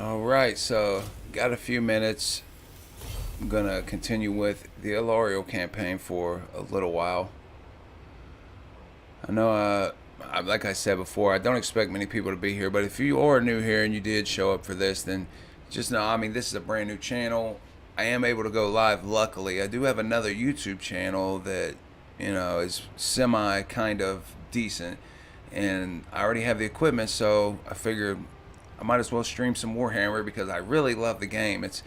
All right, so got a few minutes. I'm gonna continue with the Allarielle campaign for a little while. I know, like I said before, I don't expect many people to be here, but if you are new here and you did show up for this, then just know, I mean, this is a brand new channel. I am able to go live, luckily. I do have another YouTube channel that, is semi kind of decent, and I already have the equipment, so I figured I might as well stream some Warhammer because I really love the game. It's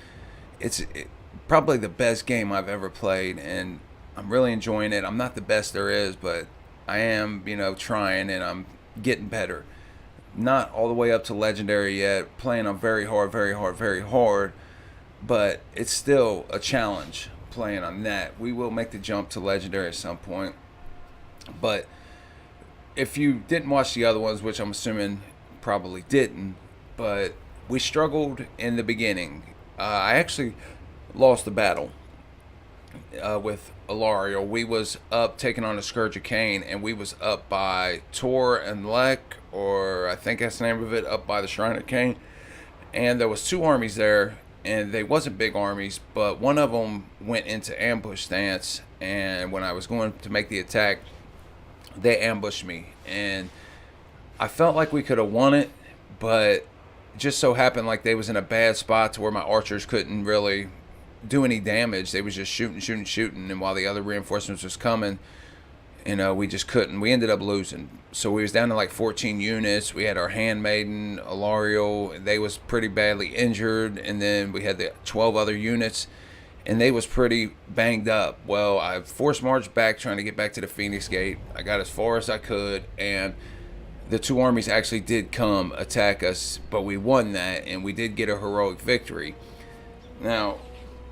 probably the best game I've ever played, and I'm really enjoying it. I'm not the best there is, but I am, trying, and I'm getting better. Not all the way up to legendary yet. Playing on very hard, very hard, very hard, but it's still a challenge playing on that. We will make the jump to legendary at some point, but if you didn't watch the other ones, which I'm assuming probably didn't, but we struggled in the beginning. I actually lost the battle with Alarielle. We was up taking on the Scourge of Cain, and we was up by Tor and Lek, or I think that's the name of it, up by the Shrine of Cain. And there was two armies there, and they wasn't big armies, but one of them went into ambush stance, and when I was going to make the attack, they ambushed me, and I felt like we could have won it, but just so happened like they was in a bad spot to where my archers couldn't really do any damage. They was just shooting, and while the other reinforcements was coming, we just couldn't. We ended up losing. So we was down to like 14 units. We had our handmaiden, Alarielle, they was pretty badly injured, and then we had the 12 other units, and they was pretty banged up. Well, I forced marched back trying to get back to the Phoenix Gate. I got as far as I could, and the two armies actually did come attack us, but we won that, and we did get a heroic victory. Now,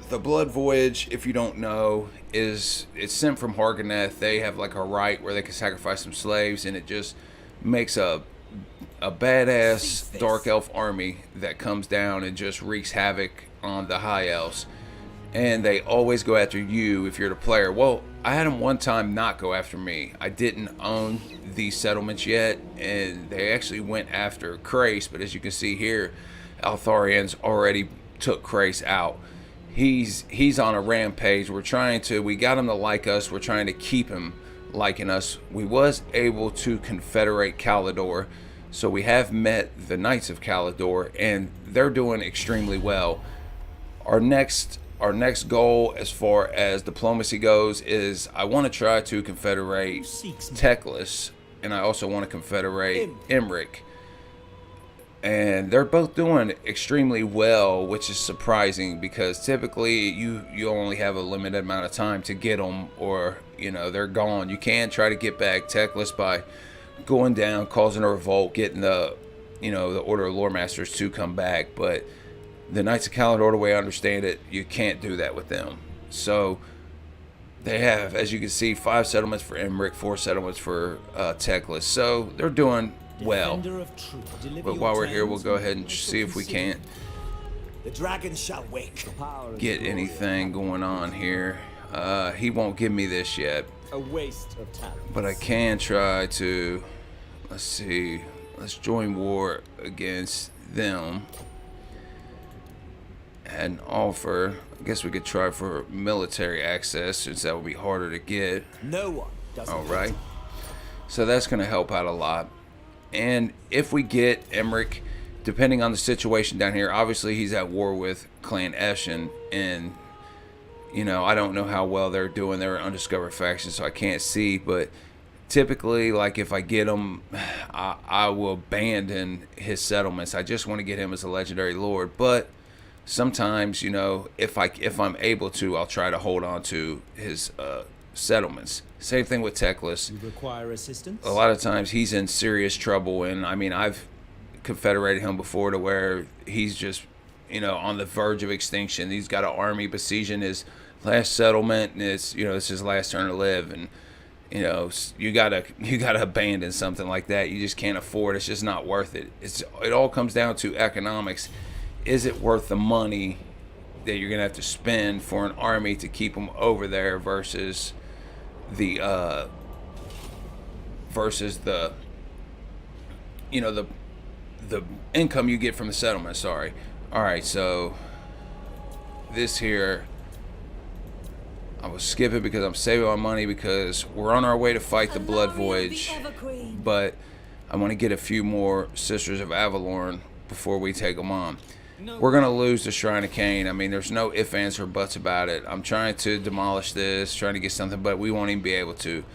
the Blood Voyage, if you don't know, it's sent from Hargoneth. They have like a rite where they can sacrifice some slaves, and it just makes a badass dark elf army that comes down and just wreaks havoc on the high elves. And they always go after you if you're the player. Well, I had them one time not go after me. I didn't own these settlements yet, and they actually went after Crace, but as you can see here, Altharian's already took Crace out. He's on a rampage. We got him to like us. We're trying to keep him liking us. We was able to confederate Calador, so we have met the Knights of Calador, and they're doing extremely well. Our next goal as far as diplomacy goes is I want to try to confederate Teclis, and I also want to confederate Emmerich. And they're both doing extremely well, which is surprising because typically you only have a limited amount of time to get them, or they're gone. You can try to get back Teclis by going down, causing a revolt, getting the the Order of Lore Masters to come back, but the Knights of Calador, the way I understand it, you can't do that with them. So they have, as you can see, 5 settlements for Emmerich, 4 settlements for Teclis. So they're doing well. But while we're here, we'll go ahead and see if we can't get anything going on here. He won't give me this yet, but I can try to, let's see, let's join war against them and offer. I guess we could try for military access, since that would be harder to get. No one does. All right, so that's going to help out a lot. And if we get Emmerich, depending on the situation down here, obviously he's at war with Clan Eshin, and I don't know how well they're doing. They're an undiscovered faction, so I can't see, but typically, like, if I get him, I will abandon his settlements. I just want to get him as a legendary lord, but sometimes, if I'm able to, I'll try to hold on to his settlements. Same thing with Teclis. You require assistance? A lot of times he's in serious trouble, and I mean, I've confederated him before to where he's just on the verge of extinction. He's got an army besieging his last settlement, and it's it's his last turn to live, and you gotta abandon something like that. You just can't afford. It's just not worth it. It all comes down to economics. Is it worth the money that you're gonna have to spend for an army to keep them over there versus the the income you get from the settlement, sorry, Alright, so this here, I was skipping because I'm saving my money because we're on our way to fight the Blood Voyage. But I want to get a few more Sisters of Avalorn before we take them on. We're going to lose the Shrine of Cain. I mean, there's no ifs, ands, or buts about it. I'm trying to demolish this, trying to get something, but we won't even be able to.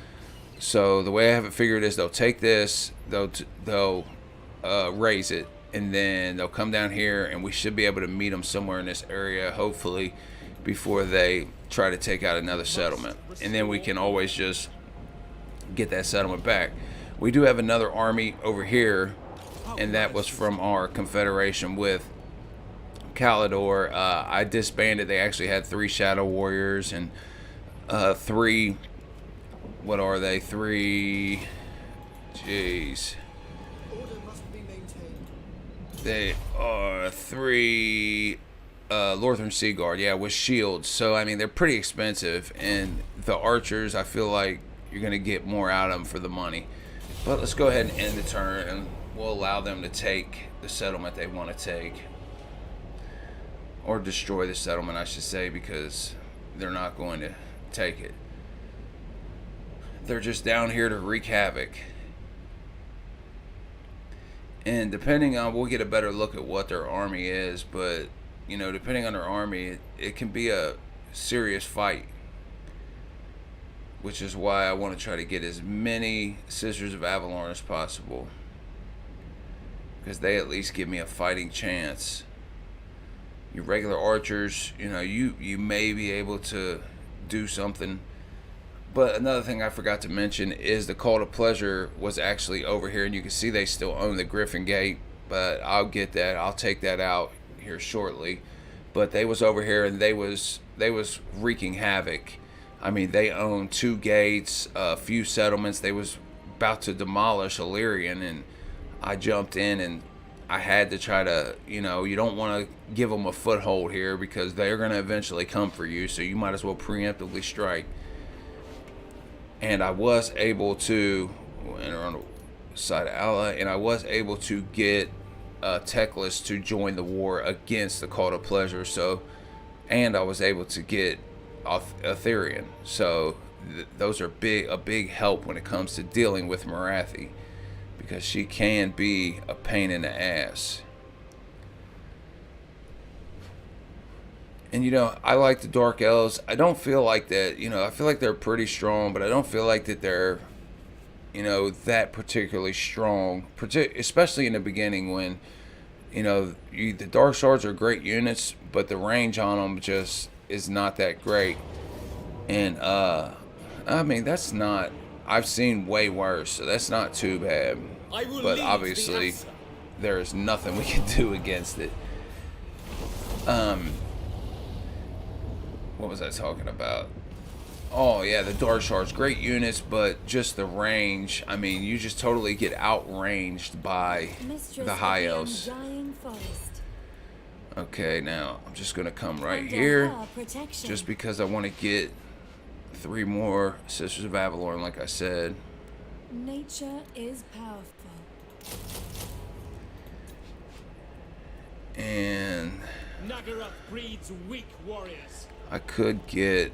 So the way I have it figured is they'll take this, they'll raise it, and then they'll come down here, and we should be able to meet them somewhere in this area, hopefully, before they try to take out another settlement. And then we can always just get that settlement back. We do have another army over here, and that was from our confederation with Calidor. I disbanded. They actually had 3 Shadow Warriors and 3, what are they? 3, jeez. They are 3 Northern Sea Guard, yeah, with shields. So I mean, they're pretty expensive, and the archers, I feel like you're gonna get more out of them for the money. But let's go ahead and end the turn, and we'll allow them to take the settlement they want to take. Or destroy the settlement, I should say, because they're not going to take it. They're just down here to wreak havoc. And depending on, we'll get a better look at what their army is, but, you know, depending on their army, it can be a serious fight. Which is why I want to try to get as many Sisters of Avalorn as possible. Because they at least give me a fighting chance. Your regular archers, you know, you may be able to do something. But another thing I forgot to mention is the Cult of Pleasure was actually over here, and you can see they still own the Griffin Gate, but I'll get that. I'll take that out here shortly. But they was over here, and they was wreaking havoc. I mean, they own 2 gates, a few settlements. They was about to demolish Allarielle, and I jumped in, and I had to try to, you know, you don't want to give them a foothold here because they're going to eventually come for you, so you might as well preemptively strike. And I was able to enter on the side of Allah, and I was able to get Teclis to join the war against the Cult of Pleasure, so, and I was able to get Etherean, so those are a big help when it comes to dealing with Morathi. Because she can be a pain in the ass. And you know, I like the Dark Elves. I don't feel like that, you know, I feel like they're pretty strong, but I don't feel like that they're, you know, that particularly strong, especially in the beginning when, you know, the Dark Swords are great units, but the range on them just is not that great. And I mean, that's not, I've seen way worse, so that's not too bad. But obviously, there is nothing we can do against it. What was I talking about? Oh yeah, the Dark Shards, great units, but just the range. I mean, you just totally get outranged by the High Elves. Okay, now I'm just gonna come right here, just because I want to get 3 more Sisters of Avalorn, like I said. Nature is powerful. And Nagarup breeds weak warriors. I could get,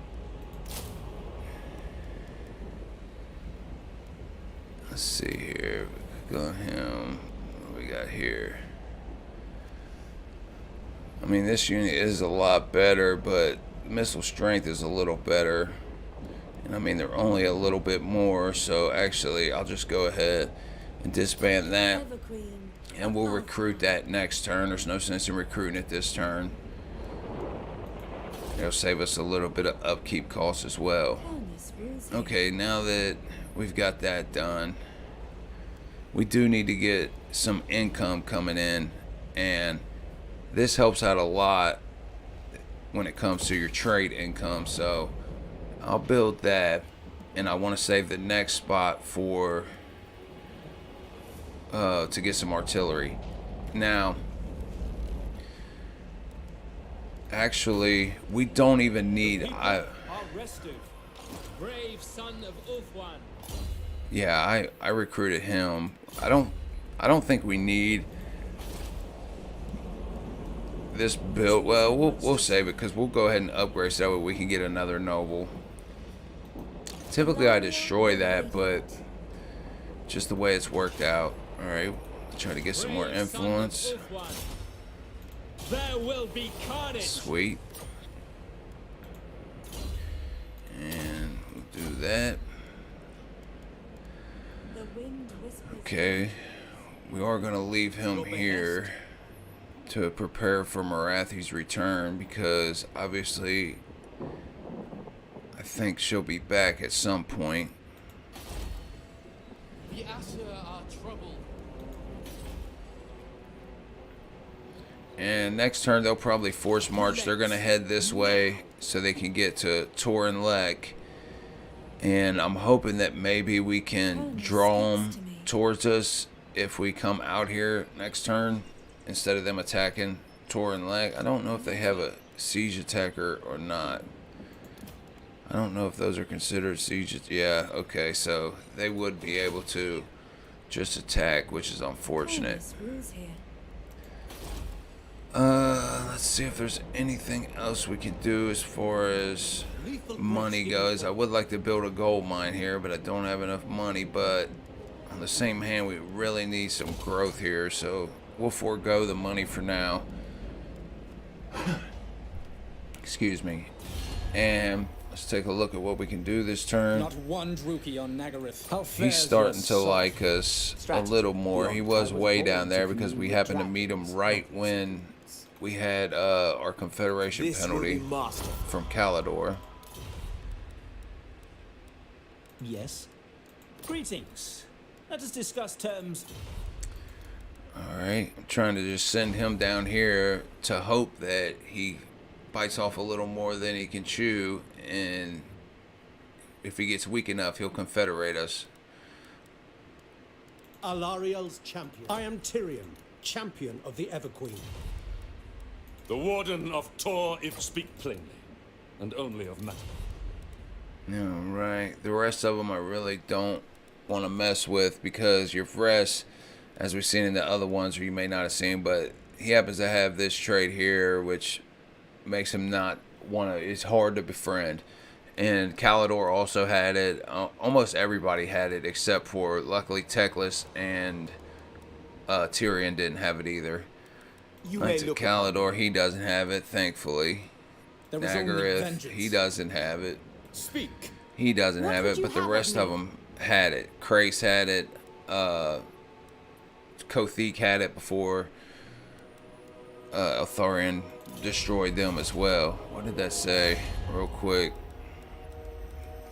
let's see here, we could go him, what do we got here? I mean, this unit is a lot better, but missile strength is a little better. And I mean, they're only a little bit more, so actually I'll just go ahead and disband that. And we'll recruit that next turn. There's no sense in recruiting it this turn. It'll save us a little bit of upkeep costs as well. Okay, now that we've got that done, we do need to get some income coming in, and this helps out a lot when it comes to your trade income. So I'll build that, and I want to save the next spot for to get some artillery. Now, actually, we don't even need. Brave son of Ulfwan. Yeah, I recruited him. I don't think we need this build. Well, we'll save it because we'll go ahead and upgrade so we can get another noble. Typically, I destroy that, but just the way it's worked out. All right, try to get some more influence. There will be carnage. Sweet. And we'll do that. The wind whispers. Okay, we are gonna leave him here to prepare for Marathi's return because obviously I think she'll be back at some point. The Asher are troubled. And next turn they'll probably force march. They're gonna head this way so they can get to Torin Lek. And I'm hoping that maybe we can draw them towards us if we come out here next turn instead of them attacking Torin Lek. I don't know if they have a siege attacker or not. I don't know if those are considered siege. Yeah, okay, so they would be able to just attack, which is unfortunate. Courteous rules here. Let's see if there's anything else we can do as far as money goes. I would like to build a gold mine here, but I don't have enough money. But on the same hand, we really need some growth here, so we'll forego the money for now. Excuse me. And let's take a look at what we can do this turn. Not one Druki on Nagareth. How He's fares starting your to son? like us a little more. He was way down there because we happened to meet him right when we had our Confederation penalty from Calador. Yes. Greetings. Let us discuss terms. Alright, I'm trying to just send him down here to hope that he bites off a little more than he can chew, and if he gets weak enough, he'll confederate us. Allarielle's champion. I am Tyrion, champion of the Everqueen. The Warden of Tor, if speak plainly, and only of matter. Alright, the rest of them I really don't want to mess with because your Vress, as we've seen in the other ones, or you may not have seen, but he happens to have this trait here, which makes him not want to. It's hard to befriend. And Calador also had it. Almost everybody had it, except for luckily Teclis and Tyrion didn't have it either. Knights of Calador, he doesn't have it, thankfully. Nagareth, he doesn't have it. Speak. He doesn't have it, but the rest of them had it. Krace had it. Kothik had it before Eltharion destroyed them as well. What did that say? Real quick.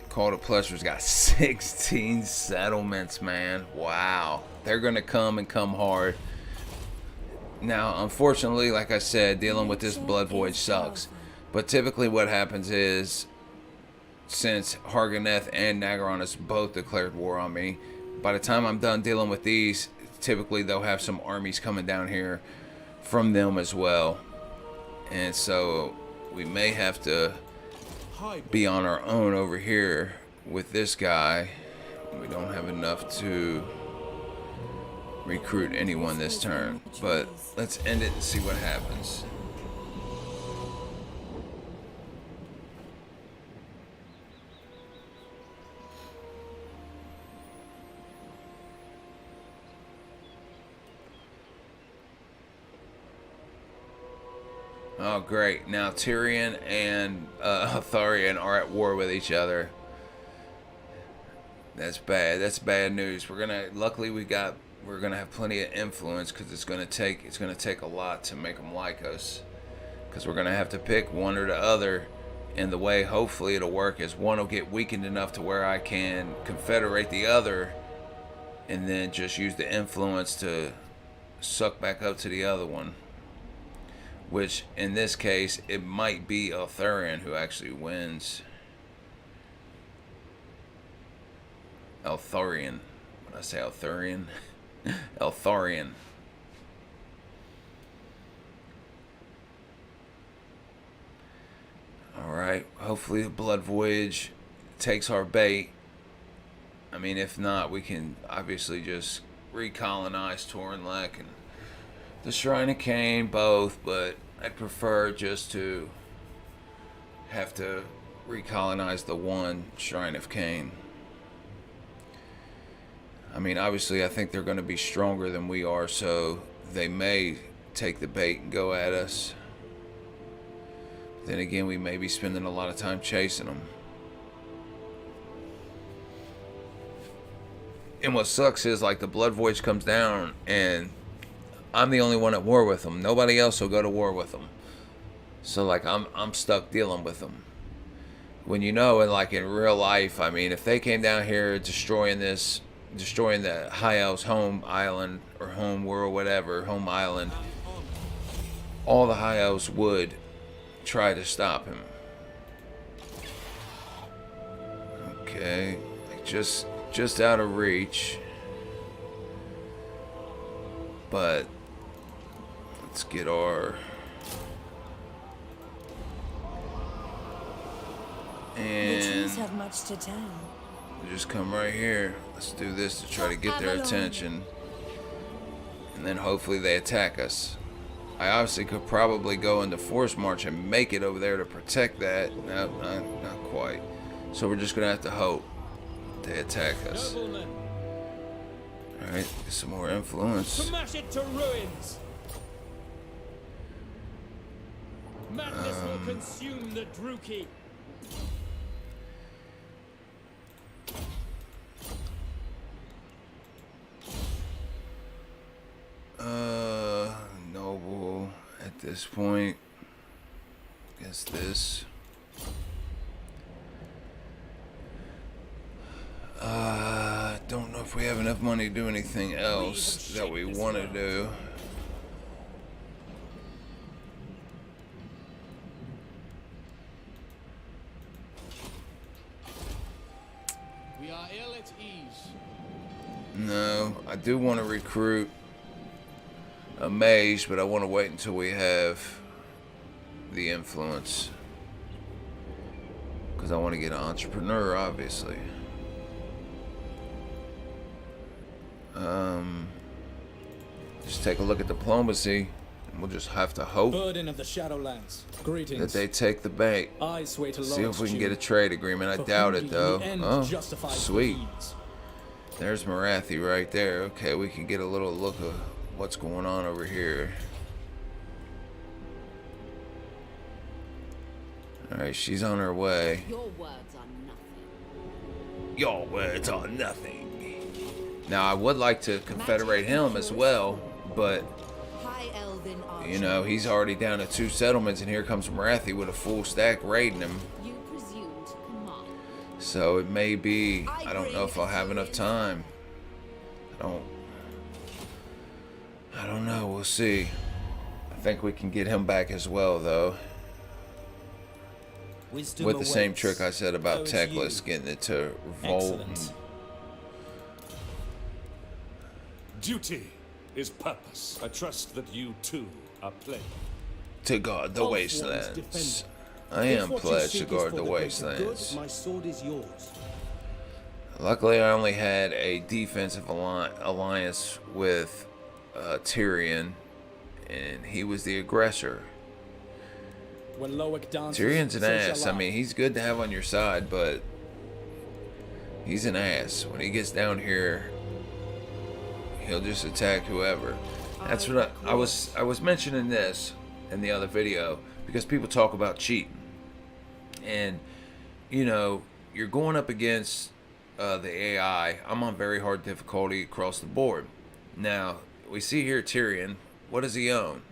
Call to Pleasure's got 16 settlements, man. Wow. They're going to come and come hard. Now, unfortunately, like I said, dealing with this Blood Voyage sucks. But typically what happens is, since Harganeth and Nagaronis both declared war on me, by the time I'm done dealing with these, typically they'll have some armies coming down here from them as well. And so we may have to be on our own over here with this guy. We don't have enough to recruit anyone this turn, but let's end it and see what happens. Oh, great. Now Tyrion and Eltharion are at war with each other. That's bad. That's bad news. Luckily we're gonna have plenty of influence because it's gonna take a lot to make them like us. Because we're gonna have to pick one or the other, and the way hopefully it'll work is one will get weakened enough to where I can confederate the other, and then just use the influence to suck back up to the other one. Which, in this case, it might be Eltharion who actually wins. Eltharion. What did I say, Eltharion? Eltharion. Alright, hopefully the Blood Voyage takes our bait. I mean, if not, we can obviously just recolonize Torin Lek and the Shrine of Cain, both, but I'd prefer just to have to recolonize the one Shrine of Cain. I mean, obviously, I think they're going to be stronger than we are, so they may take the bait and go at us. Then again, we may be spending a lot of time chasing them. And what sucks is, like, the Blood Voyage comes down, and I'm the only one at war with them. Nobody else will go to war with them. So, like, I'm stuck dealing with them. When you know, and like in real life, I mean, if they came down here destroying the High Elves' home island, or home world, whatever, home island, all the High Elves would try to stop him. Okay, like just out of reach. But let's get our The and trees have much to tell. just come right here. Let's do this to try to get their attention, and then hopefully they attack us. I obviously could probably go into Force March and make it over there to protect that. No, not quite. So we're just gonna have to hope they attack us. Noblemen, Alright, get some more influence. smash it to ruins. Madness will consume the Druki. Noble at this point. Guess this. Don't know if we have enough money to do anything else that we want to do. We are ill at ease. No, I do want to recruit a mage, but I want to wait until we have the influence. Because I want to get an entrepreneur, obviously. Just take a look at diplomacy, and we'll just have to hope Burden of the Shadowlands. Greetings. that they take the bait. I sway to See if we can Lawrence get a Jew. trade agreement. I For doubt whom it, the though. end Oh, justifies the sweet. means. There's Marathi right there. Okay, we can get a little look of what's going on over here. Alright, she's on her way. Your words are nothing. Your words are nothing. Now, I would like to confederate him as well, but, High Elven archer. you know, he's already down to 2 settlements, and here comes Marathi with a full stack raiding him. You presume to command. So it may be, I don't know if I'll have enough time. I don't know, we'll see. I think we can get him back as well, though. Wisdom With the same awaits. trick I said about So it's Teclis, you. getting it to revolt. Excellent. Duty is purpose. I trust that you too are playing. To guard the Of one's wastelands. defender. I If am what you pledged seek to is guard for the greater wastelands. good, my sword is yours. Luckily, I only had a defensive alliance with Tyrion, and he was the aggressor. When Loic dances, Tyrion's an so shall ass. I mean, he's good to have on your side, but he's an ass. When he gets down here, he'll just attack whoever. That's what I was mentioning this in the other video, because people talk about cheating, and you know, you're going up against the AI. I'm on very hard difficulty across the board. Now we see here Tyrion. What does he own?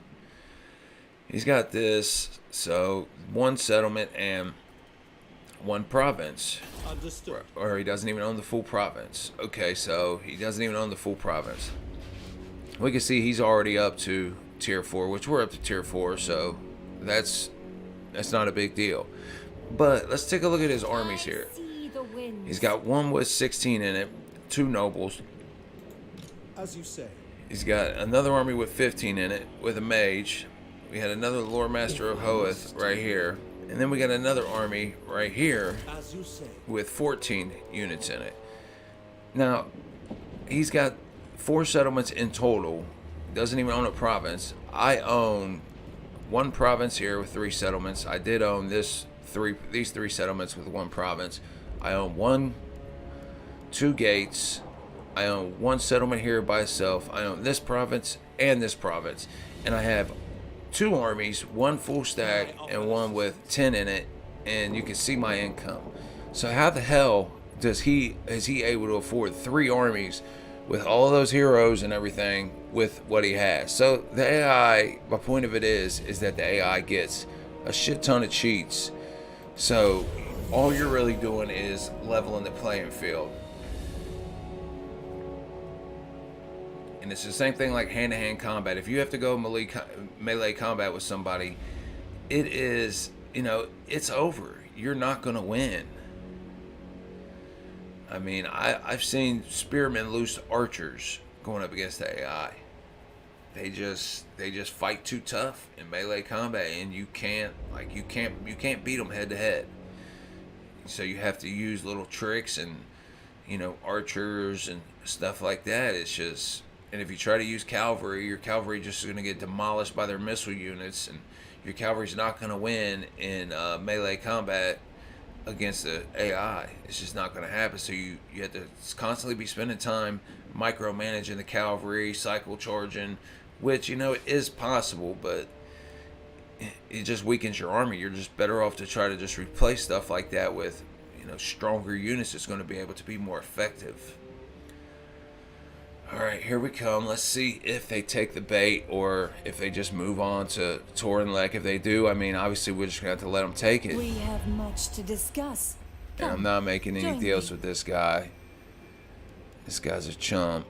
He's got this, so 1 settlement and 1 province. Understood. Or he doesn't even own the full province. Okay, so he doesn't even own the full province. We can see he's already up to tier 4, which we're up to tier 4, so that's not a big deal. But let's take a look at his armies here. See the wind. He's got 1 with 16 in it, 2 nobles. As you say. He's got another army with 15 in it, with a mage. We had another Lord Master of Hoeth right here. And then we got another army right here As you say. with 14 units in it. Now, he's got 4 settlements in total. Doesn't even own a province. I own one province here with 3 settlements. I did own these 3 settlements with 1 province. I own 2 gates. I own 1 settlement here by itself. I own this province and this province. And I have 2 armies, 1 full stack and 1 with 10 in it. And you can see my income. So how the hell is he able to afford 3 armies with all those heroes and everything with what he has? So the AI, my point of it is that the AI gets a shit ton of cheats. So all you're really doing is leveling the playing field. And it's the same thing like hand-to-hand combat. If you have to go melee combat with somebody, it is, it's over. You're not going to win. I mean, I've seen spearmen lose to archers going up against the AI. They just fight too tough in melee combat, and you can't beat them head to head. So you have to use little tricks and archers and stuff like that. It's just, and if you try to use cavalry, your cavalry just is going to get demolished by their missile units, and your cavalry's not going to win in melee combat against the AI. It's just not going to happen. So you have to constantly be spending time micromanaging the cavalry, cycle charging, which it is possible, but it just weakens your army. You're just better off to try to just replace stuff like that with stronger units that's going to be able to be more effective. Alright, here we come. Let's see if they take the bait or if they just move on to Torinlek. If they do, I mean, obviously we're just going to have to let them take it. We have much to discuss. And I'm not making any deals with this guy. This guy's a chump.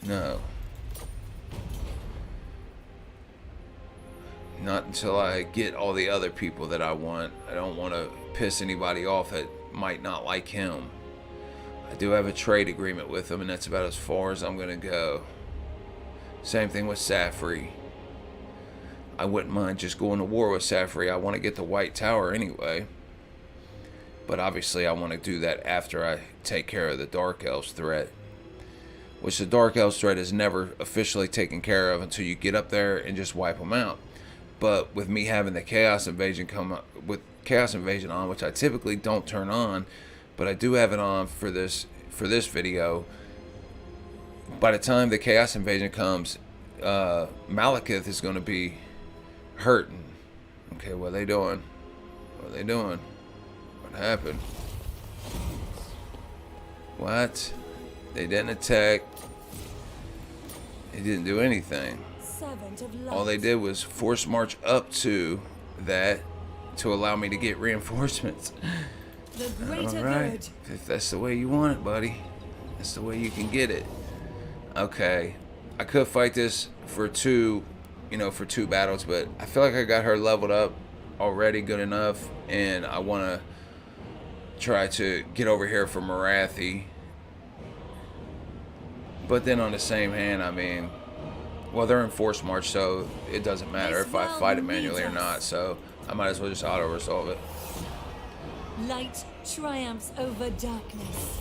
No. Not until I get all the other people that I want. I don't want to piss anybody off that might not like him. I do have a trade agreement with him, and that's about as far as I'm going to go. Same thing with Safri. I wouldn't mind just going to war with Safri. I want to get the White Tower anyway. But obviously I want to do that after I take care of the Dark Elves threat. Which the Dark Elves threat is never officially taken care of until you get up there and just wipe them out. But with me having the Chaos Invasion on, which I typically don't turn on, but I do have it on for this video. By the time the Chaos Invasion comes, Malekith is going to be hurting. Okay, what are they doing? What are they doing? What happened? What? They didn't attack. They didn't do anything. All they did was force march up to that to allow me to get reinforcements. Alright, if that's the way you want it, buddy, that's the way you can get it. Okay, I could fight this for 2 battles, but I feel like I got her leveled up already good enough, and I want to try to get over here for Marathi. But then on the same hand, I mean, well, they're in force march, so it doesn't matter if I fight it manually or not, so I might as well just auto-resolve it. Light triumphs over darkness.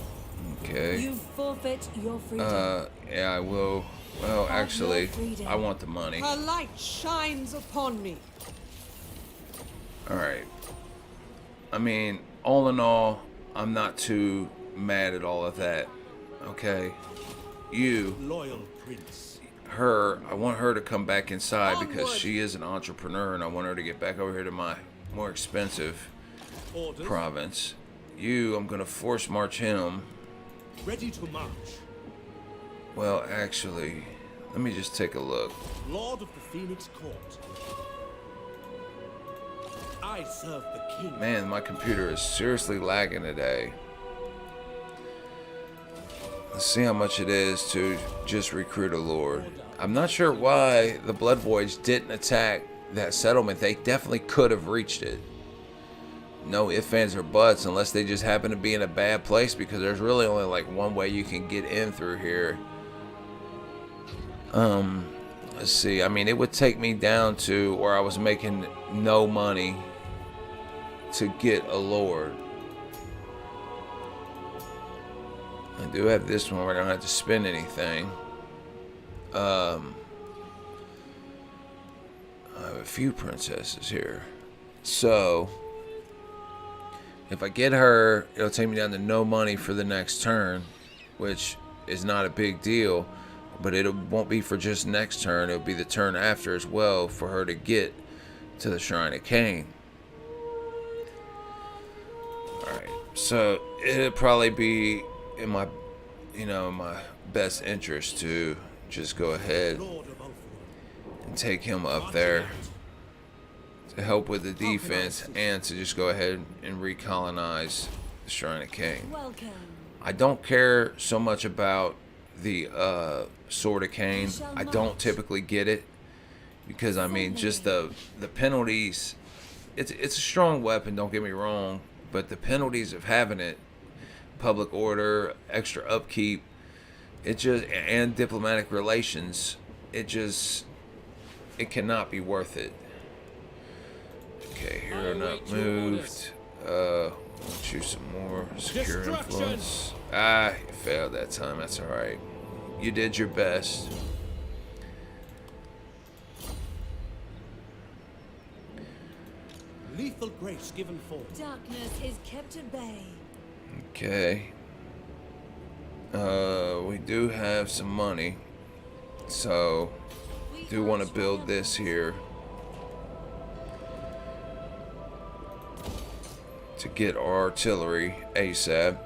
Okay. You forfeit your freedom. Yeah, I will. Well, actually, I want the money. Her light shines upon me. Alright. I mean, all in all, I'm not too mad at all of that. Okay. Loyal prince. I want her to come back inside because she is an entrepreneur, and I want her to get back over here to my more expensive province. I'm gonna force march him. Ready to march. Well, actually, let me just take a look. Lord of the Phoenix Court. I serve the king. Man, my computer is seriously lagging today. Let's see how much it is to just recruit a lord. I'm not sure why the Blood Voyage didn't attack that settlement. They definitely could have reached it. No ifs, ands, or buts, unless they just happen to be in a bad place, because there's really only like one way you can get in through here. Let's see. I mean, it would take me down to where I was making no money to get a lord. I do have this one where I don't have to spend anything. I have a few princesses here. So, if I get her, it'll take me down to no money for the next turn, which is not a big deal, but it won't be for just next turn. It'll be the turn after as well for her to get to the Shrine of Cain. Alright, so it'll probably be in my, my best interest to just go ahead and take him up there to help with the defense and to just go ahead and recolonize the Shrine of Cain. Welcome. I don't care so much about the Sword of Cain. I don't typically get it because I mean just the penalties. It's a strong weapon, don't get me wrong, but the penalties of having it, public order, extra upkeep, and diplomatic relations, it cannot be worth it. Okay, hero not moved. Want you some more secure influence. Ah, you failed that time. That's all right. You did your best. Lethal grace given forth. Darkness is kept at bay. Okay. We do have some money, so do want to build this here to get our artillery ASAP.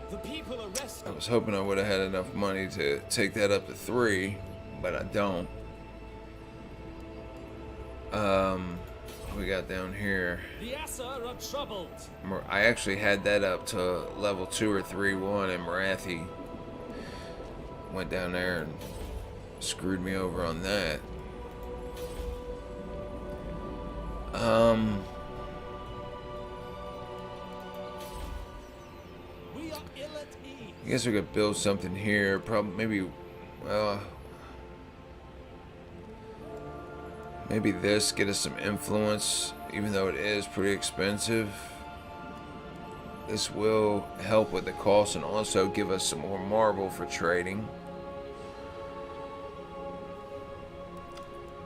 The people arrested. I was hoping I would have had enough money to take that up to 3, but I don't. What we got down here? The Assa are troubled. I actually had that up to level 2 or 3-1, and Marathi went down there and screwed me over on that. We are ill at ease. I guess we could build something here. Probably, maybe this, get us some influence, even though it is pretty expensive. This will help with the cost and also give us some more marble for trading.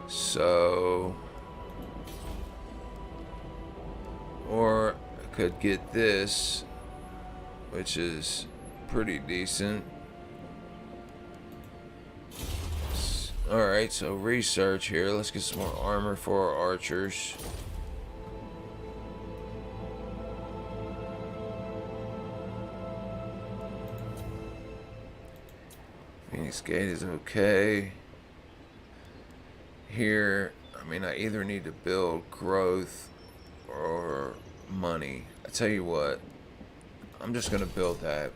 So, or I could get this, which is pretty decent. Alright, so research here. Let's get some more armor for our archers. Phoenix Gate is okay. Here, I mean, I either need to build growth or money. I tell you what, I'm just going to build that.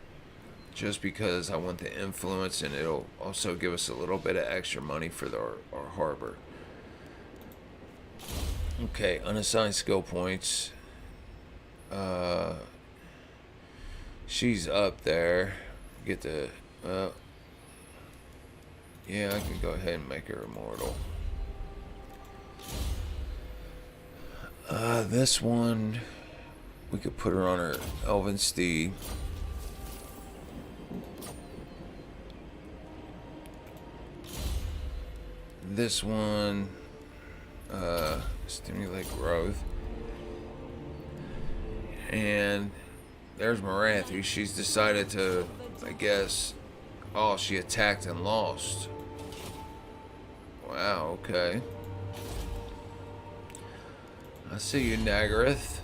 Just because I want the influence, and it'll also give us a little bit of extra money for our harbor. Okay, unassigned skill points. She's up there. Get the yeah, I can go ahead and make her immortal. This one, we could put her on her elven steed. This one, stimulate growth. And there's Marathi. She's decided to, I guess, oh, she attacked and lost. Wow, okay. I see you, Nagaryth.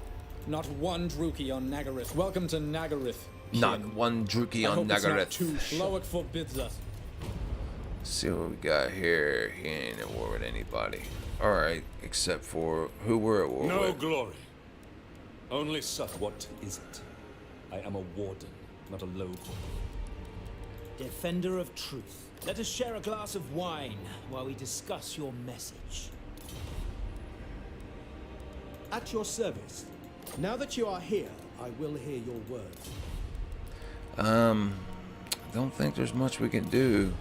Not one Druki on Nagaryth. Welcome to Nagaryth. Not King. one Druki I on hope it's not Nagaryth. too Loic forbids us. See what we got here. He ain't at war with anybody. Alright, except for who we're at war No with. glory. Only such. What is it? I am a warden, not a lowborn. Defender of truth. Let us share a glass of wine while we discuss your message. At your service. Now that you are here, I will hear your words. I don't think there's much we can do.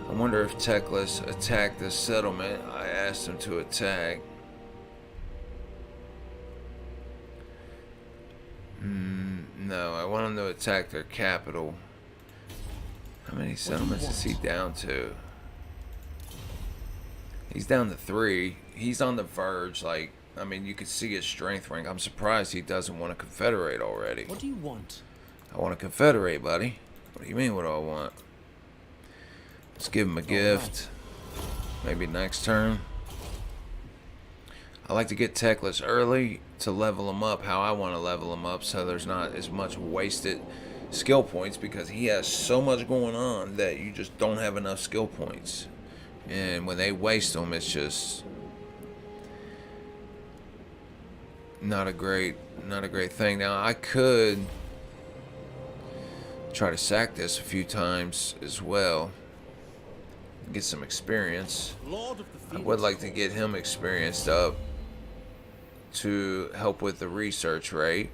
I wonder if Teclis attacked the settlement I asked him to attack. want him to attack their capital. How many settlements is he down to? He's down to 3. He's on the verge. Like, I mean, you could see his strength rank. I'm surprised he doesn't want to confederate already. What do you want? I want to confederate, buddy. What do you mean, what do I want? Let's give him a gift. Maybe next turn. I like to get techless early to level him up how I want to level him up, so there's not as much wasted skill points, because he has so much going on that you just don't have enough skill points. And when they waste them, it's just not a great thing. Now I could try to sack this a few times as well, get some experience. Lord of the I would like to get him experienced up to help with the research rate,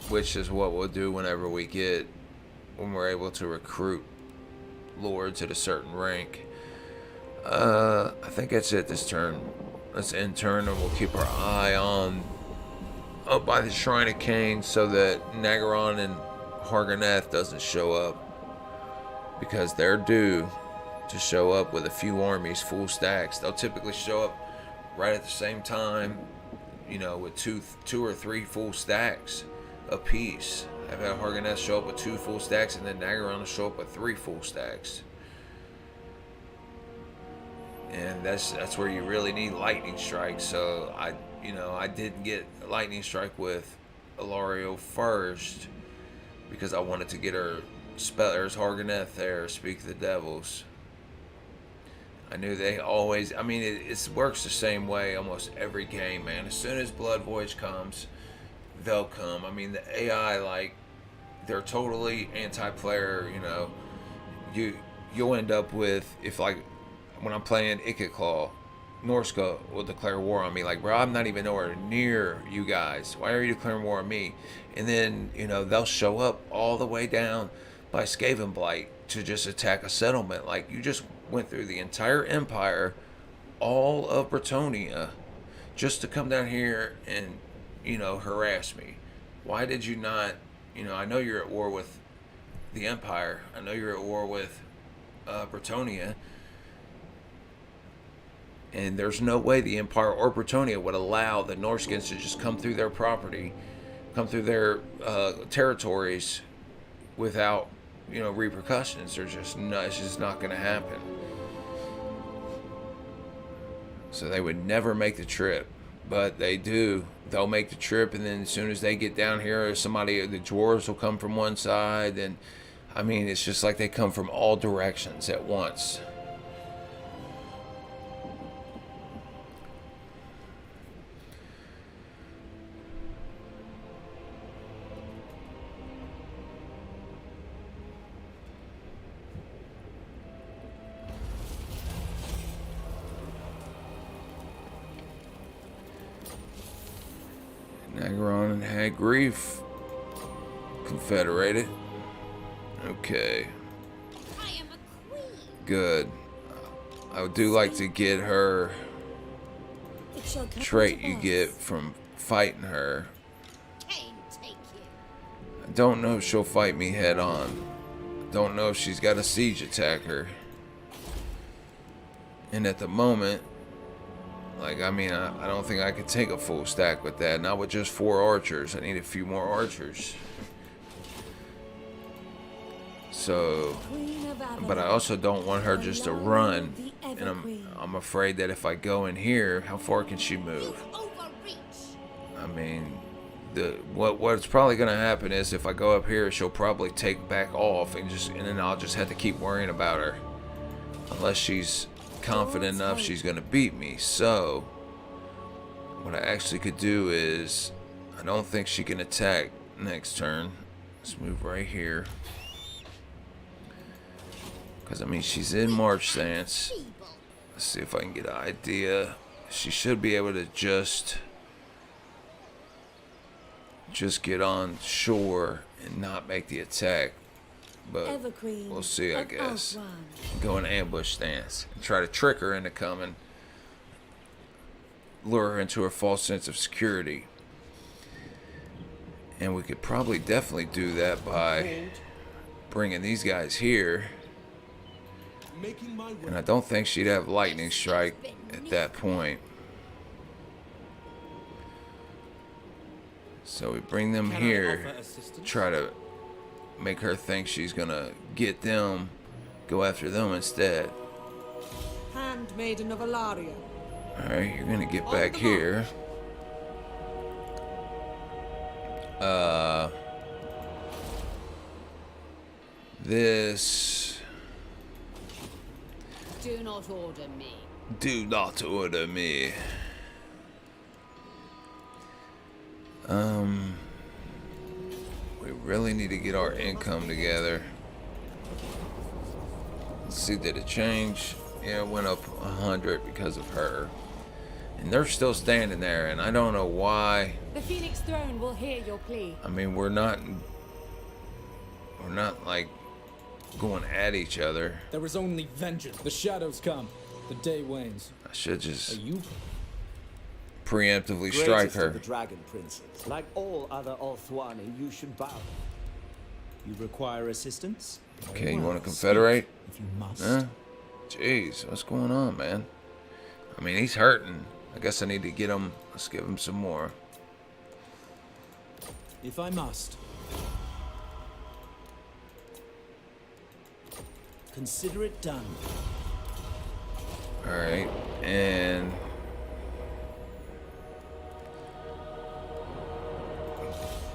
which is what we'll do when we're able to recruit lords at a certain rank. I think that's it this turn. Let's end turn, and we'll keep our eye on up by the Shrine of Cain so that Nagaron and Hargoneth doesn't show up, because they're due to show up with a few armies full stacks. They'll typically show up right at the same time, you know, with two or three full stacks apiece. I've had Hargoneth show up with 2 full stacks, and then Nagaron will show up with 3 full stacks. And that's where you really need lightning strike. So I didn't get lightning strike with Allarielle first because I wanted to get her spellers Hargoneth there, Speak the Devils. I knew they always, I mean, it works the same way almost every game, man. As soon as Blood Voyage comes, they'll come. I mean, the AI, like, they're totally anti-player, you know. You'll end up with, if, like, when I'm playing Ikeclaw, Norska will declare war on me. Like, bro, I'm not even nowhere near you guys. Why are you declaring war on me? And then, you know, they'll show up all the way down by Skavenblight to just attack a settlement. Like, you just went through the entire empire, all of Bretonnia, just to come down here and, you know, harass me. Why did you not, you know, I know you're at war with the empire. I know you're at war with Bretonnia. And there's no way the Empire or Bretonnia would allow the Norskins to just come through their property, come through their territories without, you know, repercussions. They're just not, it's just not going to happen. So they would never make the trip, but they do. They'll make the trip, and then as soon as they get down here, somebody, the dwarves will come from one side, and I mean, it's just like they come from all directions at once. Nagaron and Hagreef confederated. Okay. I am a queen. Good. I do like to get her It shall come trait to you pass. get from fighting her. Cain, take you. I don't know if she'll fight me head on. Don't know if she's got a siege attacker. And at the moment, like, I mean, I don't think I could take a full stack with that. Not with just 4 archers. I need a few more archers. So, Queen of but I Avalon, also don't want her just to Allarielle run. the And Ever-Queen. I'm afraid that if I go in here, how far can she move? You overreach. I mean, what's probably going to happen is if I go up here, she'll probably take back off, and then I'll just have to keep worrying about her, unless she's confident enough she's going to beat me. So what I actually could do is, I don't think she can attack next turn. Let's move right here, because I mean, she's in march stance. Feeble. Let's see if I can get an idea. She should be able to just get on shore and not make the attack. But Ever-Queen we'll see, I of guess. Outrun. Go in ambush stance and try to trick her into coming. Lure her into her false sense of security. And we could probably definitely do that by bringing these guys here. Making my way. And I don't think she'd have lightning strike at that point. So we bring them here, try to make her think she's gonna get them, go after them instead. Handmaiden of Allarielle. Alright, you're gonna get back here. This. Do not order me. Do not order me. We really need to get our income together. Let's see, did it change? Yeah, it went up 100 because of her. And they're still standing there, and I don't know why. The Phoenix Throne will hear your plea. I mean, we're not like going at each other. There is only vengeance. The shadows come. The day wanes. I should Are just you? preemptively strike Greatest of her. the dragon princes. Like all other Orthwani, you should bow. You require assistance? Okay, you Well, want to confederate? speak, if you must. Huh? Jeez, what's going on, man? I mean, he's hurting. I guess I need to get him. Let's give him some more. If I must. Consider it done. All right, and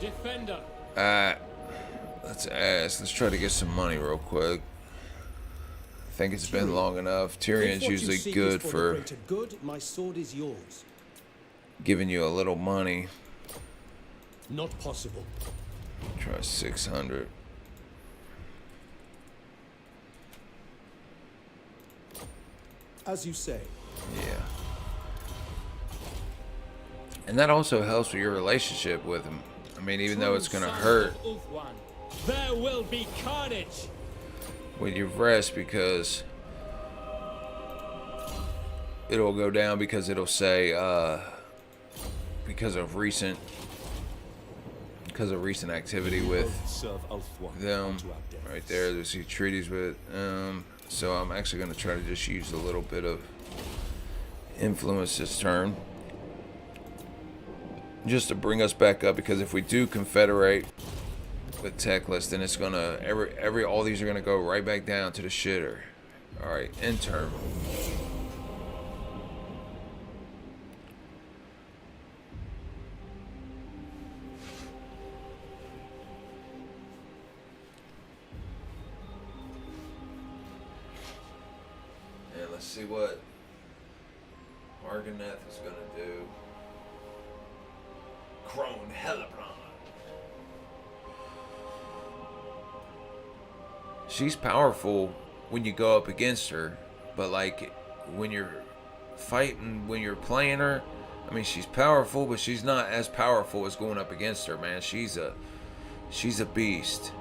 Defender. let's ask. Let's try to get some money real quick. I think it's been long enough. If Tyrion's what you usually seek good is the for greater good, my sword is yours. giving you a little money. Not possible. Try 600. As you say. Yeah. And that also helps with your relationship with him. I mean, even though it's gonna hurt There will be carnage. with your rest, because it'll go down, because it'll say because of recent activity with Serve Ulthwan them. unto our deaths. Right there, there's the treaties with so I'm actually going to try to just use a little bit of influence this turn, just to bring us back up, because if we do confederate with Teclis, then it's gonna all these are gonna go right back down to the shitter. All right, intern. And let's see what Marganeth is gonna do. Crone Hellebron. She's powerful when you go up against her, but like when you're fighting, when you're playing her, I mean, she's powerful, but she's not as powerful as going up against her, man. She's a beast.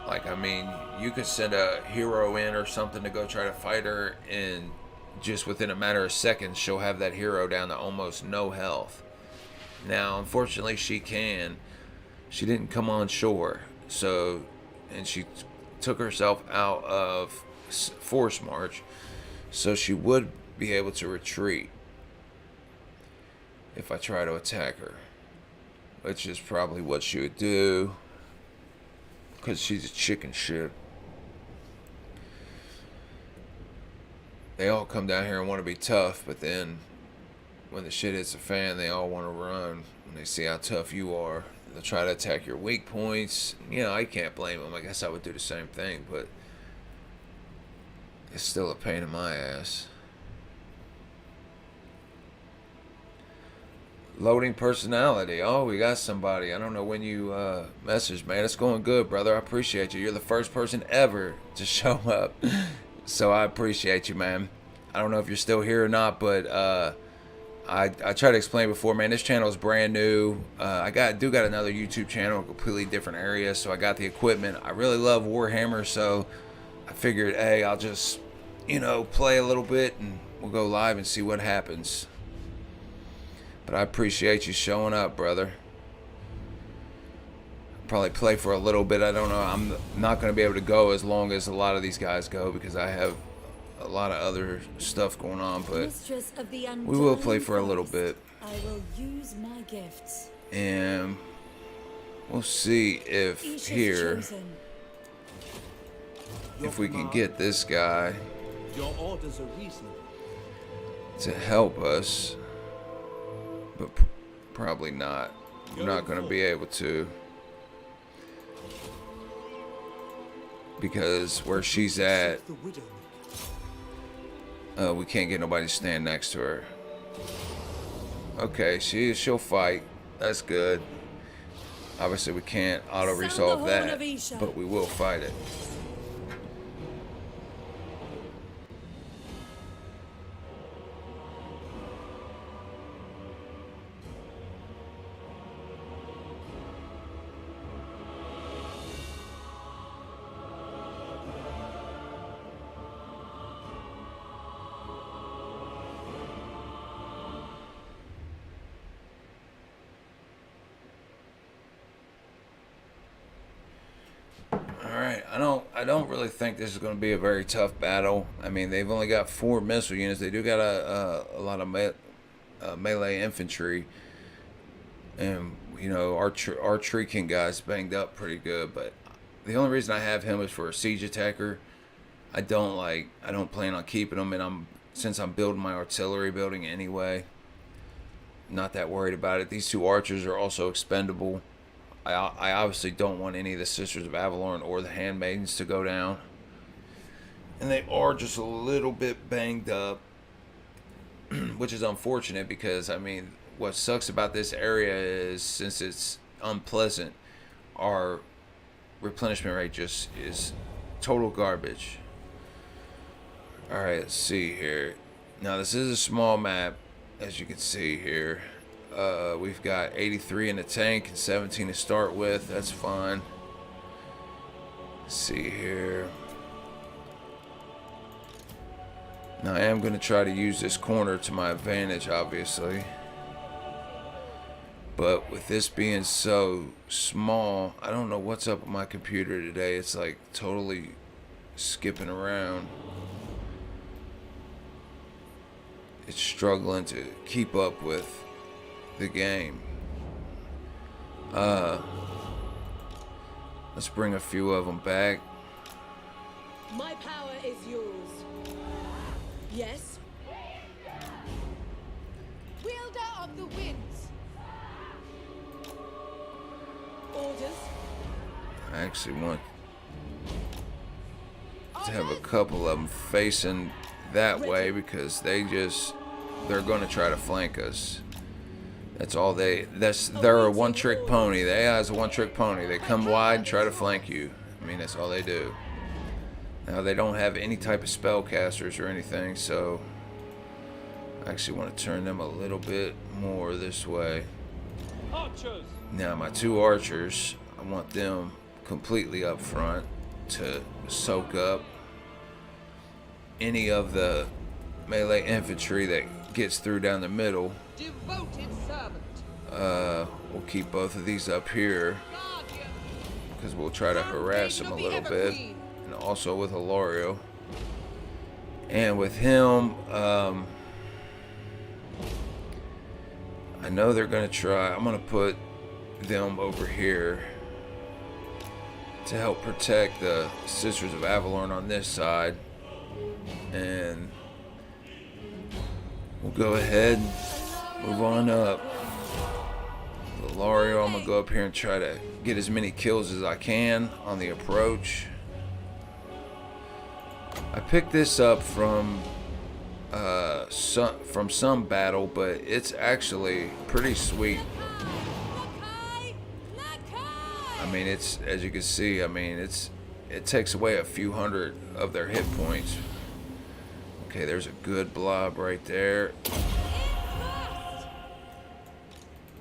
Like, I mean, you could send a hero in or something to go try to fight her, and just within a matter of seconds, she'll have that hero down to almost no health. Now, unfortunately, she didn't come on shore, so, and she took herself out of force march, so she would be able to retreat if I try to attack her, which is probably what she would do, because she's a chicken shit. They all come down here and want to be tough, but then when the shit hits the fan, they all want to run when they see how tough you are. They'll try to attack your weak points. You know, I can't blame them. I guess I would do the same thing, but it's still a pain in my ass. Loading personality. Oh, we got somebody. I don't know when you messaged, man. It's going good, brother. I appreciate you. You're the first person ever to show up. So I appreciate you, man. I don't know if you're still here or not, but I tried to explain before, man. This channel is brand new. I do got another YouTube channel, a completely different area. So I got the equipment. I really love Warhammer, so I figured, hey, I'll just, play a little bit and we'll go live and see what happens. But I appreciate you showing up, brother. Probably play for a little bit. I don't know. I'm not going to be able to go as long as a lot of these guys go because I have a lot of other stuff going on. But Mistress of the we will play for a little bit. I will use my gifts. And we'll see if Each is here, chosen. if we can get this guy Your orders are reasonable. to help us. But probably not. We're not going to be able to. Because where she's at, The widow. we can't get nobody to stand next to her. Okay, she'll fight. That's good. Obviously, we can't auto-resolve Sound the horn that, of Isha. but we will fight it. I don't really think this is going to be a very tough battle. I mean, they've only got 4 missile units. They do got a lot of melee infantry, and you know our tree king guy's banged up pretty good. But the only reason I have him is for a siege attacker. I don't plan on keeping him, and since I'm building my artillery building anyway, not that worried about it. These 2 archers are also expendable. I obviously don't want any of the Sisters of Avalon or the Handmaidens to go down. And they are just a little bit banged up, which is unfortunate because, I mean, what sucks about this area is since it's unpleasant, our replenishment rate just is total garbage. Alright, let's see here. Now, this is a small map, as you can see here. We've got 83 in the tank and 17 to start with. That's fine. Let's see here. Now I am going to try to use this corner to my advantage, obviously. But with this being so small, I don't know what's up with my computer today. It's like totally skipping around. It's struggling to keep up with the game. Let's bring a few of them back. My power is yours. Yes? Wielder of the winds. Orders? I actually want to have a couple of them facing that way because they're going to try to flank us. That's all they're a one-trick pony. The AI is a one-trick pony. They come wide and try to flank you. I mean, that's all they do. Now, they don't have any type of spellcasters or anything, so I actually want to turn them a little bit more this way. Archers! Now, my 2 archers, I want them completely up front to soak up any of the melee infantry that gets through down the middle. Devoted servant. We'll keep both of these up here Guardian. because we'll try to harass him a little bit, and also with Alarielle. And with him, I know they're gonna try. I'm gonna put them over here to help protect the Sisters of Avalon on this side, and we'll go ahead and move on up. Allarielle, I'm gonna go up here and try to get as many kills as I can on the approach. I picked this up from some battle, but it's actually pretty sweet. I mean, it's, as you can see, I mean, it takes away a few hundred of their hit points. Okay, there's a good blob right there.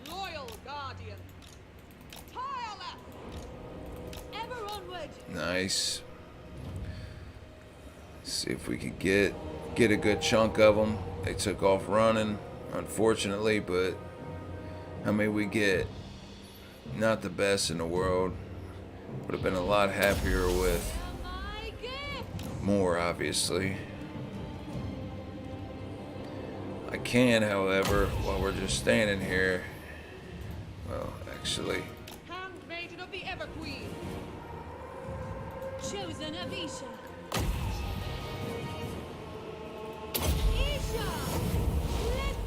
Loyal guardian. Tireless. Ever onward. Nice. Let's see if we could get a good chunk of them. They took off running, unfortunately, but I mean, we get not the best in the world. Would have been a lot happier with My gift. more, obviously. I can, however, while we're just standing here, well, actually, Handmaiden of the Everqueen. Chosen of Isha. Isha.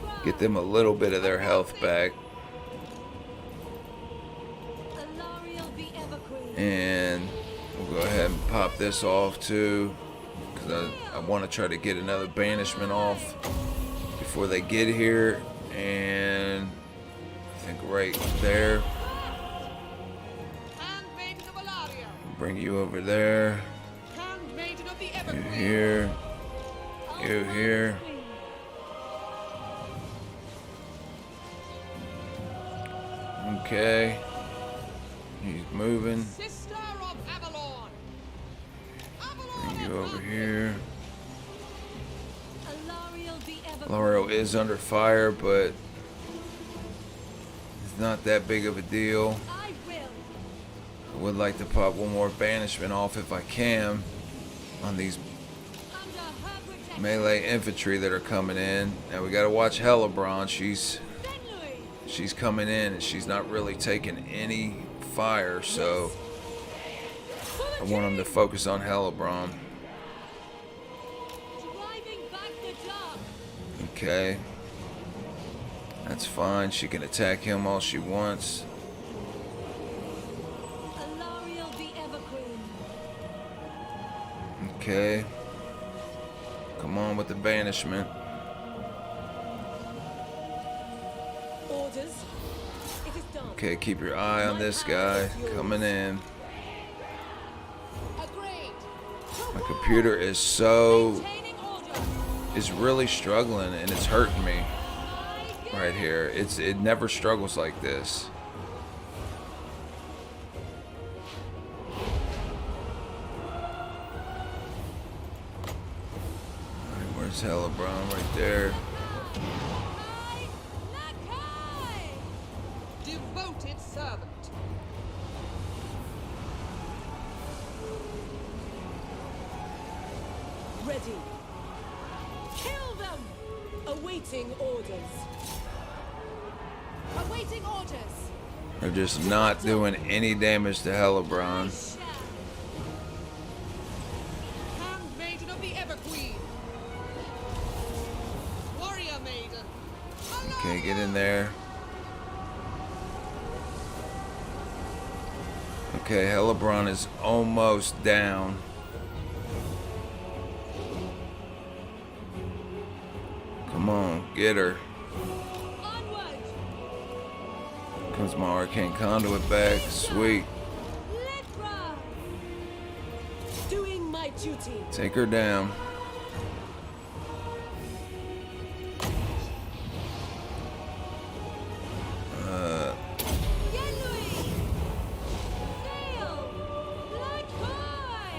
Libra. get them a little bit of their health back. Allarielle the Everqueen. And we'll go ahead and pop this off too, because I want to try to get another banishment off before they get here. And I think right there, Handmaiden of Allarielle. bring you over there, Handmaiden of the you Everqueen. here, you here. Okay, he's moving. Sister of Avalon. Bring you over here. Allarielle the Everqueen. Allarielle is under fire, but it's not that big of a deal. I will. I would like to pop one more banishment off if I can on these Under her protection. melee infantry that are coming in. Now we gotta watch Hellebron. Zenlui. She's coming in and she's not really taking any fire, so I want them to focus on Hellebron. Driving back the dark. Okay. That's fine. She can attack him all she wants. Allarielle the Everqueen. Okay. Come on with the banishment. Orders. It is done. Okay, keep your eye on this guy coming in. Agreed. My computer is so Maintaining order. is really struggling and it's hurting me My gift. right here. It never struggles like this. Alright, where's Hellebron? Right there. Nakai. Devoted servant. Ready. Kill them! Awaiting orders. Awaiting orders. They're just not doing any damage to Hellebron. Handmaiden of the Everqueen. Warrior maiden. Okay, get in there. Okay, Hellebron is almost down. Come on, get her. Onward. Comes my arcane conduit back. Sweet. Libra. Doing my duty. Take her down. Yenui. Sail. Nakai.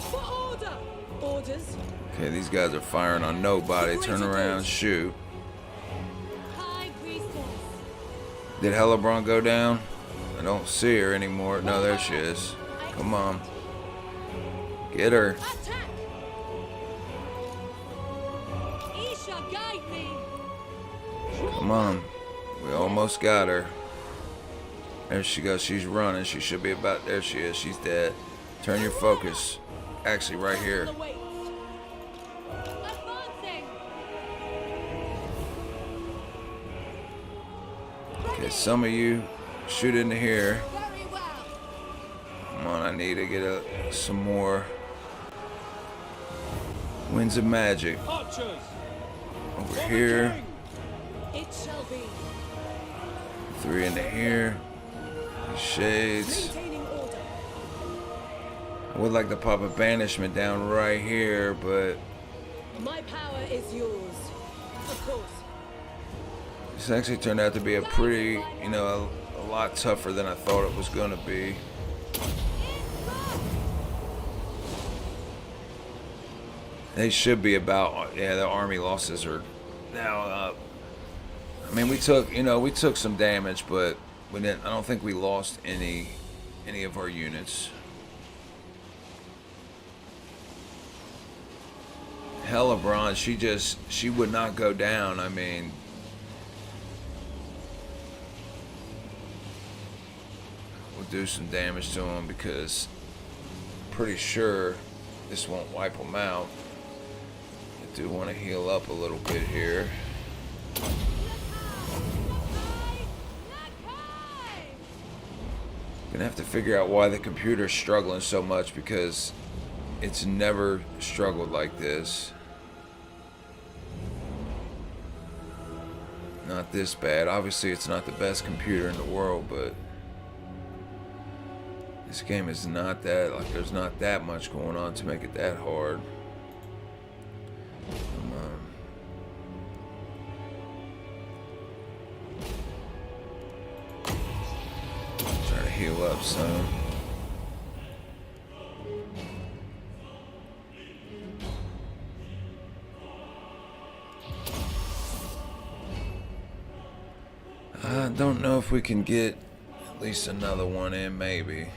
For order. Orders. Okay, these guys are firing on nobody. Turn around, shoot. High priestess. Did Hellebron go down? I don't see her anymore. No, there she is. Come on. Get her. Attack. Isha, guide me. Come on. We almost got her. There she goes. She's running. She should be about... There she is. She's dead. Turn your focus. Actually, right here. Await. Advancing. Okay, some of you shoot into here. Very well. Come on, I need to get some more Winds of Magic. Archers! Over here. It shall be. 3 into here. Shades. Maintaining order. I would like to pop a banishment down right here, but My power is yours. Of course. this actually turned out to be a pretty, you know, a lot tougher than I thought it was going to be. They should be about, yeah, the army losses are now I mean, we took, we took some damage, but we didn't. I don't think we lost any of our units. Hellebron, she would not go down. I mean, we'll do some damage to him because I'm pretty sure this won't wipe them out. I do want to heal up a little bit here. Gonna have to figure out why the computer's struggling so much, because it's never struggled like this. Not this bad. Obviously, it's not the best computer in the world, but this game is not that, like, there's not that much going on to make it that hard. Come on. Try to heal up some. I don't know if we can get at least another one in, maybe.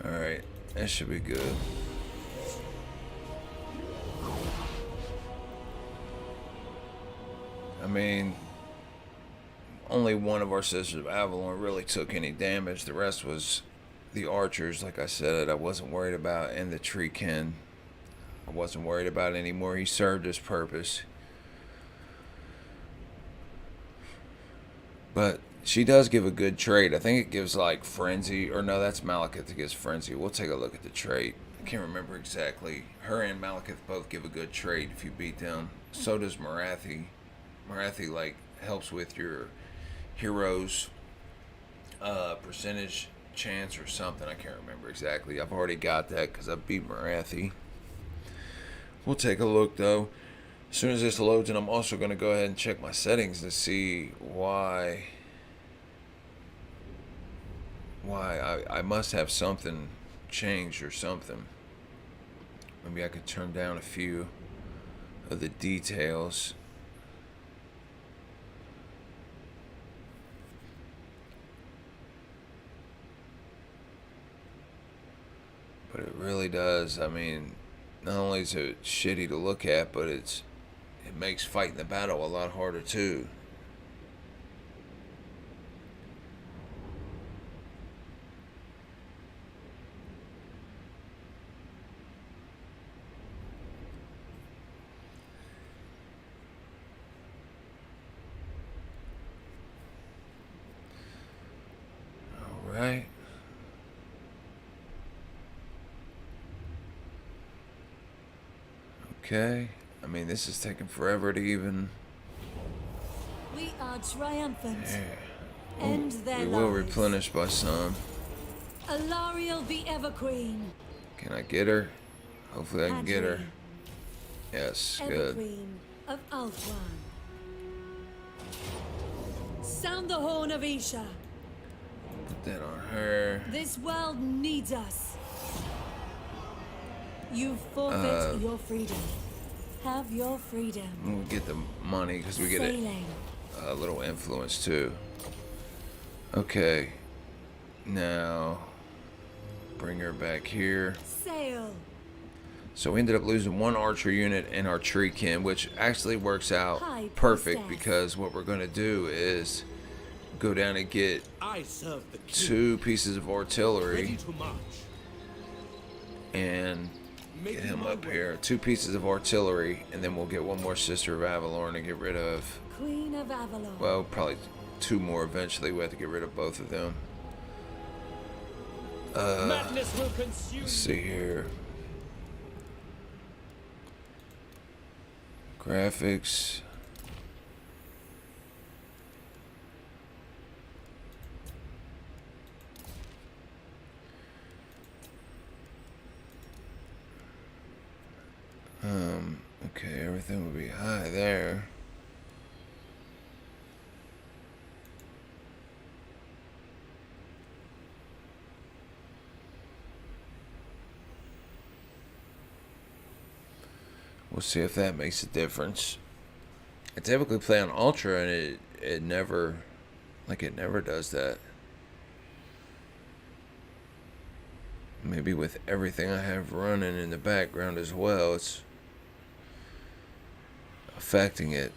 Alright, that should be good. I mean, only one of our Sisters of Avalon really took any damage. The rest was the archers, like I said, I wasn't worried about, and the Treekin. I wasn't worried about anymore. He served his purpose. But she does give a good trait. I think it gives like Frenzy, or no, that's Malekith that gives Frenzy. We'll take a look at the trait. I can't remember exactly. Her and Malekith both give a good trait if you beat them. So does Marathi. Marathi like helps with your hero's percentage chance or something. I can't remember exactly. I've already got that because I beat Marathi. We'll take a look though. As soon as this loads, and I'm also going to go ahead and check my settings to see why I must have something changed or something. Maybe I could turn down a few of the details. But it really does. I mean, not only is it shitty to look at, but it makes fighting the battle a lot harder too. All right. Okay. I mean, this is taking forever to even... We are triumphant. Yeah. End their We will lives. replenish by some. Allarielle the Everqueen. Can I get her? Hopefully I can get her. Adri, Yes, good. Everqueen of Ultron. Sound the horn of Isha. Put that on her. This world needs us. You forfeit your freedom. Have your freedom. We'll get the money because we get Sailing. a little influence too. Okay. Now, bring her back here. Sail. So we ended up losing one archer unit and our Treekin, which actually works out High perfect priestess. because what we're going to do is go down and get I serve the king. 2 pieces of Ready artillery to march. and get Making him my up way. here. 2 pieces of artillery, and then we'll get one more Sister of Avalon to get rid of. Queen of Avalon. Well, probably 2 more eventually. We have to get rid of both of them. Madness will consume Let's see here. Graphics. Okay, everything will be high there. We'll see if that makes a difference. I typically play on Ultra and it never does that. Maybe with everything I have running in the background as well, it's affecting it.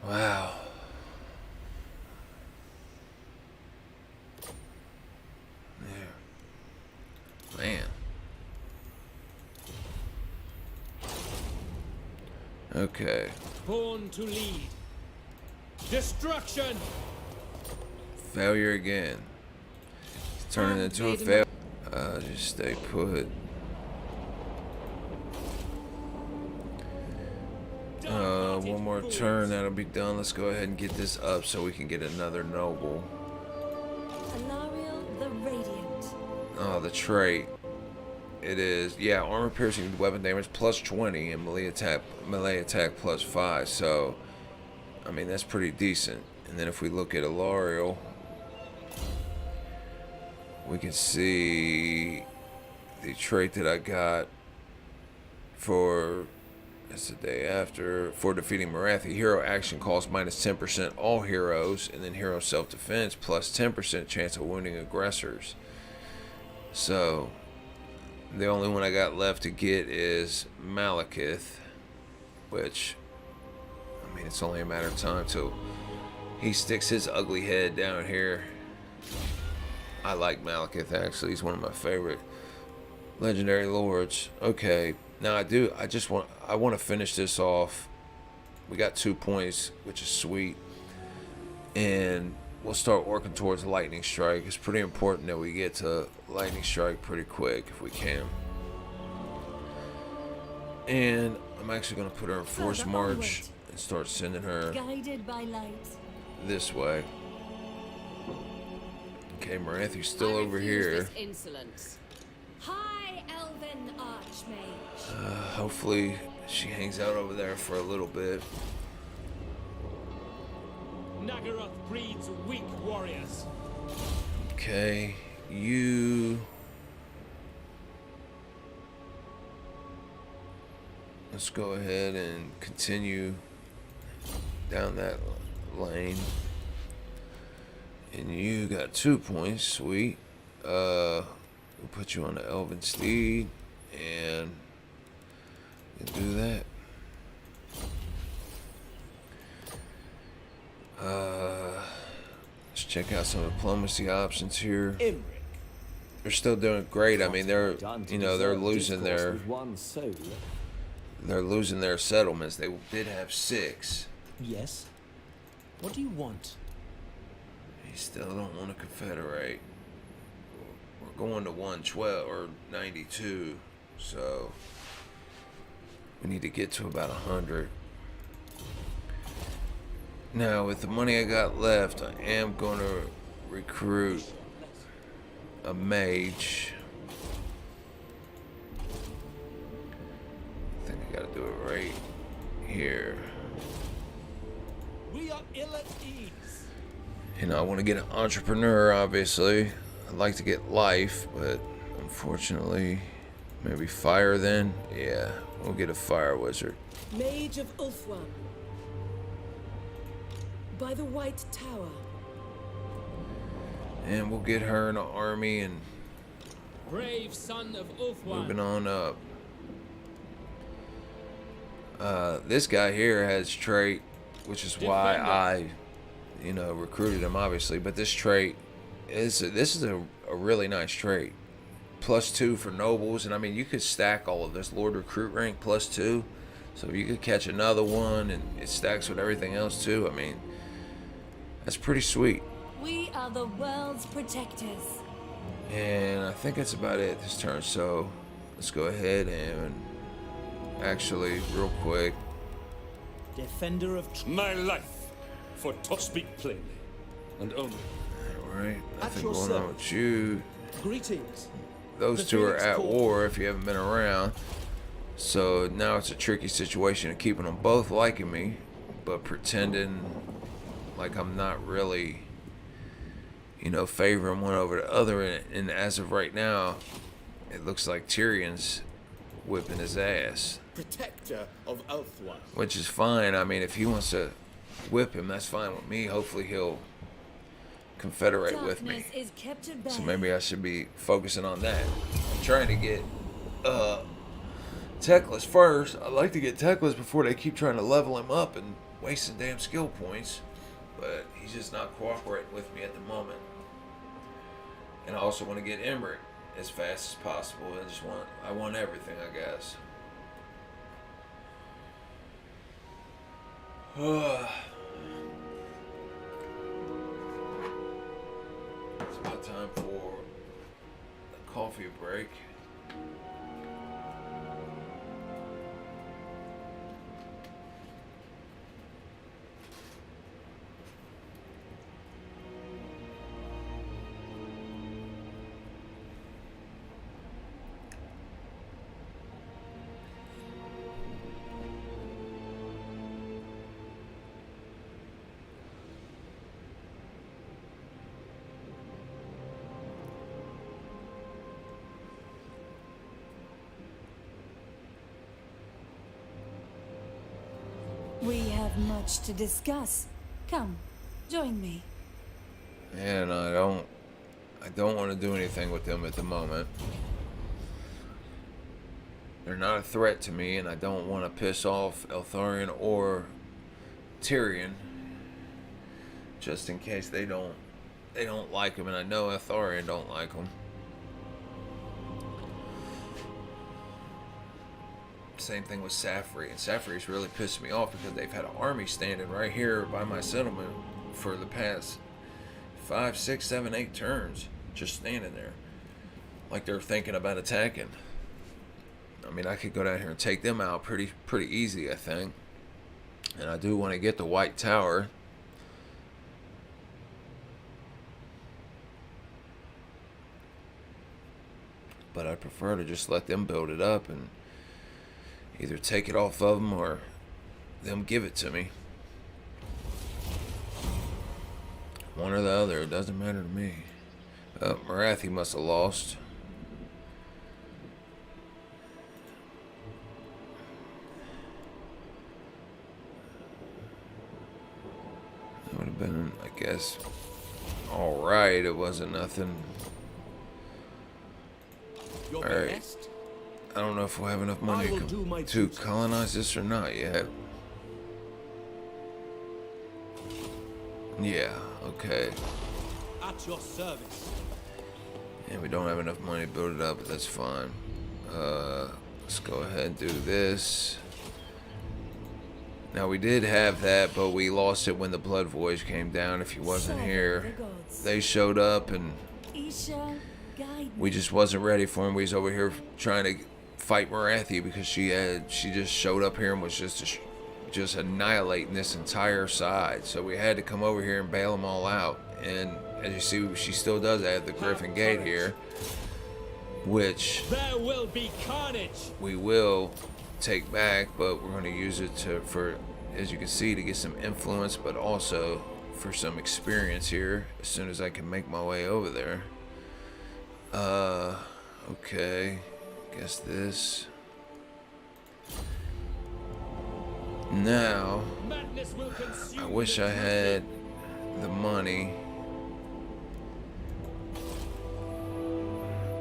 Wow. There. Man. Okay. Born to lead. Destruction. Failure again. It's turning into a fail. Just stay put. One more turn, that'll be done. Let's go ahead and get this up so we can get another noble. Alarielle the Radiant. Oh, the trait. It is, yeah, armor piercing weapon damage plus 20 and melee attack plus 5. So, I mean, that's pretty decent. And then if we look at Allarielle, we can see the trait that I got for, that's the day after, for defeating Marathi. Hero action costs minus 10% all heroes, and then hero self-defense plus 10% chance of wounding aggressors. So, the only one I got left to get is Malekith, which, I mean, it's only a matter of time till he sticks his ugly head down here. I like Malekith, actually. He's one of my favorite legendary lords. Okay, now I want to finish this off. We got 2 points, which is sweet. And we'll start working towards Lightning Strike. It's pretty important that we get to Lightning Strike pretty quick if we can. And I'm actually going to put her in Force March and start sending her Guided by light. this way. Okay, Marathi's still over here. Insolence. High Elven Archmage. Hopefully she hangs out over there for a little bit. Nagaroth breeds weak warriors. Okay, you... Let's go ahead and continue down that lane. And you got 2 points, sweet. We'll put you on the Elven Steed, and we'll do that. Let's check out some diplomacy options here. Imric. They're still doing great. I mean, they're losing their settlements. They did have 6. Yes. What do you want? They still don't want to confederate. We're going to 112 or 92, so we need to get to about 100. Now, with the money I got left, I am going to recruit a mage. I think I got to do it right here. We are ill at ease. You know, I want to get an entrepreneur, obviously. I'd like to get life, but unfortunately, maybe fire then? Yeah, we'll get a fire wizard. Mage of Ulthuan. By the White Tower. And we'll get her in an army and Brave son of Ulthuan. moving on up. This guy here has trait, which is why I, recruited him, obviously. But this trait this is a really nice trait. +2 for nobles, and I mean you could stack all of this. Lord recruit rank +2, so you could catch another one, and it stacks with everything else too. I mean, that's pretty sweet. We are the world's protectors. And I think that's about it this turn. So let's go ahead and actually, real quick. Defender of My life for to speak plainly, and only. Alright, nothing your going on with you. greetings. Those The two are Phoenix at Court. war if you haven't been around. So now it's a tricky situation of keeping them both liking me, but pretending like I'm not really, you know, favoring one over the other. And as of right now, it looks like Tyrion's whipping his ass, Protector of Ulthuan. which is fine. I mean, if he wants to whip him, that's fine with me. Hopefully he'll confederate with me. Darkness is kept at bay. So maybe I should be focusing on that. I'm trying to get Teclis first. I'd like to get Teclis before they keep trying to level him up and wasting damn skill points. But he's just not cooperating with me at the moment. And I also want to get Emmerich as fast as possible. I want everything, I guess. It's about time for a coffee break. We have much to discuss. Come, join me. And I don't want to do anything with them at the moment. They're not a threat to me, and I don't want to piss off Eltharion or Tyrion, just in case they don't like him, and I know Eltharion don't like him. Same thing with Safri, and Safri's really pissed me off because they've had an army standing right here by my settlement for the past 5, 6, 7, 8 turns, just standing there, like they're thinking about attacking. I mean, I could go down here and take them out pretty easy, I think. And I do want to get the White Tower. But I prefer to just let them build it up and either take it off of them or them give it to me. One or the other, it doesn't matter to me. Marathi must have lost. That would have been, I guess, alright. It wasn't nothing. Your Alright. best. I don't know if we'll have enough money I will do my to duty. colonize this or not yet. Yeah, okay. At your service. And we don't have enough money to build it up, but that's fine. Let's go ahead and do this. Now we did have that, but we lost it when the Blood Voyage came down. If he wasn't Serve here, the gods. they showed up and Isha, guide we me. just wasn't ready for him. We was over here trying to fight Marathi because she just showed up here and was just annihilating this entire side. So we had to come over here and bail them all out. And as you see, she still does have the Griffin Gate here, which There will be carnage. we will take back, but we're going to use it for, as you can see, to get some influence, but also for some experience here as soon as I can make my way over there. Okay, guess this. Now, Madness will consume. I wish I had the money.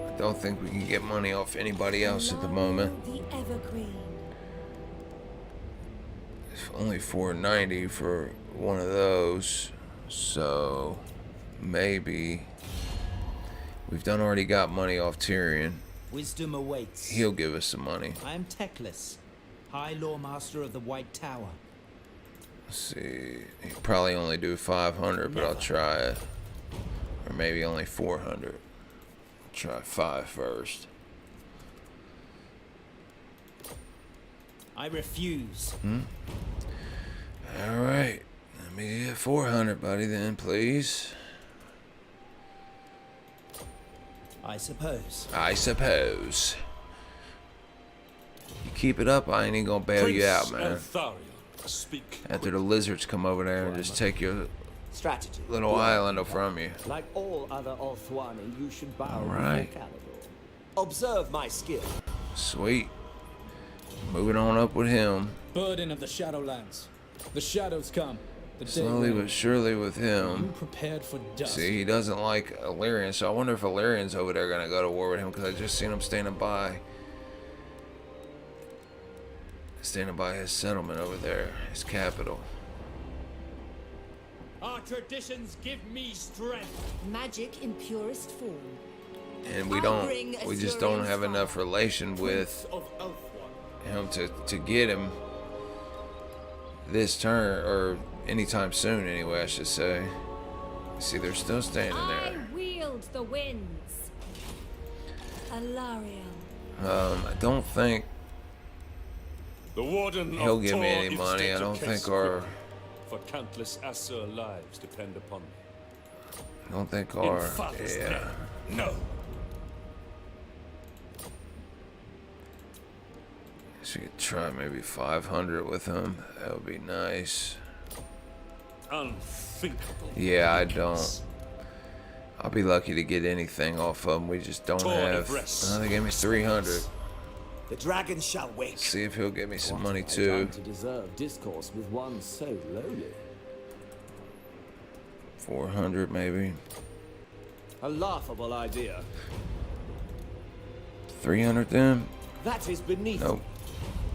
I don't think we can get money off anybody else at the moment. The Evergreen. It's only $4.90 for one of those, so maybe we've already got money off Tyrion. Wisdom awaits. He'll give us some money. I am Teclis, High Lore Master of the White Tower. Let's see, he'll probably only do 500, but I'll try it, or maybe only 400. try 5 first. I refuse. Alright. Let me get 400, buddy, then, please. I suppose. I suppose. You keep it up, I ain't even gonna bail you out, man. Speak. After the lizards come over there and just take your Strategy. little island from you. Like all other Ulthuani, you should bow Alright. before Calidor. Observe my skill. Sweet. Moving on up with him. Burden of the Shadowlands. The shadows come. The day Slowly wanes. but surely with You him. prepared for dust. See, he doesn't like Alarielle, so I wonder if Alarielle's over there gonna go to war with him, because I just seen him standing by his settlement over there, his capital. Our traditions give me strength. Magic in purest form. And we just don't have enough relation with Of Ulthuan. him to get him this turn, or anytime soon anyway, I should say. See, they're still standing I there. wield the winds. Allarielle. I don't think The warden he'll of give me Tor any is money. state I of don't case think our quick, for countless Asur lives depend upon me. I don't think In our father's yeah. name, no. So you could try maybe 500 with him. That would be nice. Unthinkable. Yeah, I don't. I'll be lucky to get anything off of him. We just don't Tor have. Everest. Oh, they gave me 300. The dragon shall wake. See if he'll give me some What money have I too. done to deserve discourse with one so lowly? 400 maybe. A laughable idea. 300 then. That is beneath. Nope.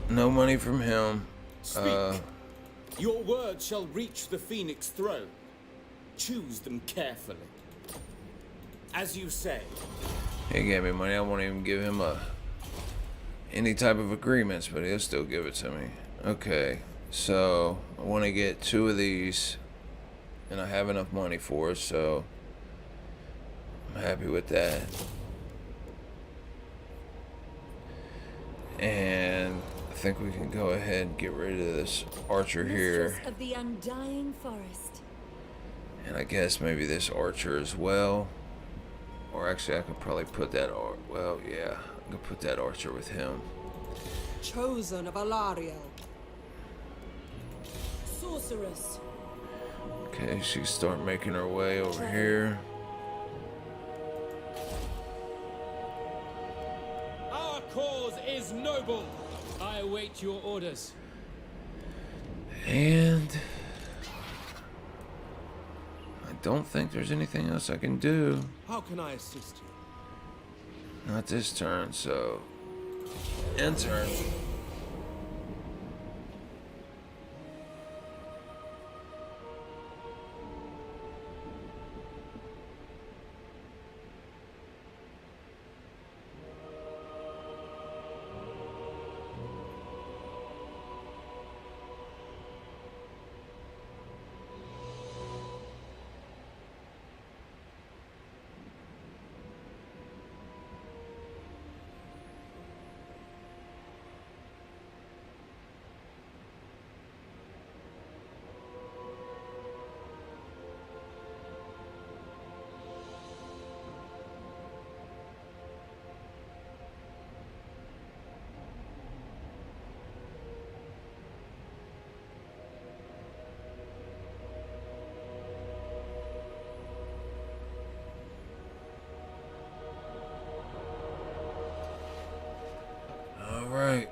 No money from him. Speak. Your words shall reach the Phoenix throne. Choose them carefully. As you say. He gave me money. I won't even give him any type of agreements, but he'll still give it to me. Okay, so I want to get 2 of these, and I have enough money for it, so I'm happy with that. And I think we can go ahead and get rid of this archer here, Mistress of the undying forest. and I guess maybe this archer as well. Or actually, I could probably put that well, yeah, I could put that archer with him. Chosen of Allarielle. Sorceress. Okay, she can start making her way over here. Our cause is noble. I await your orders. And I don't think there's anything else I can do. How can I assist you? Not this turn, so end turn. All right.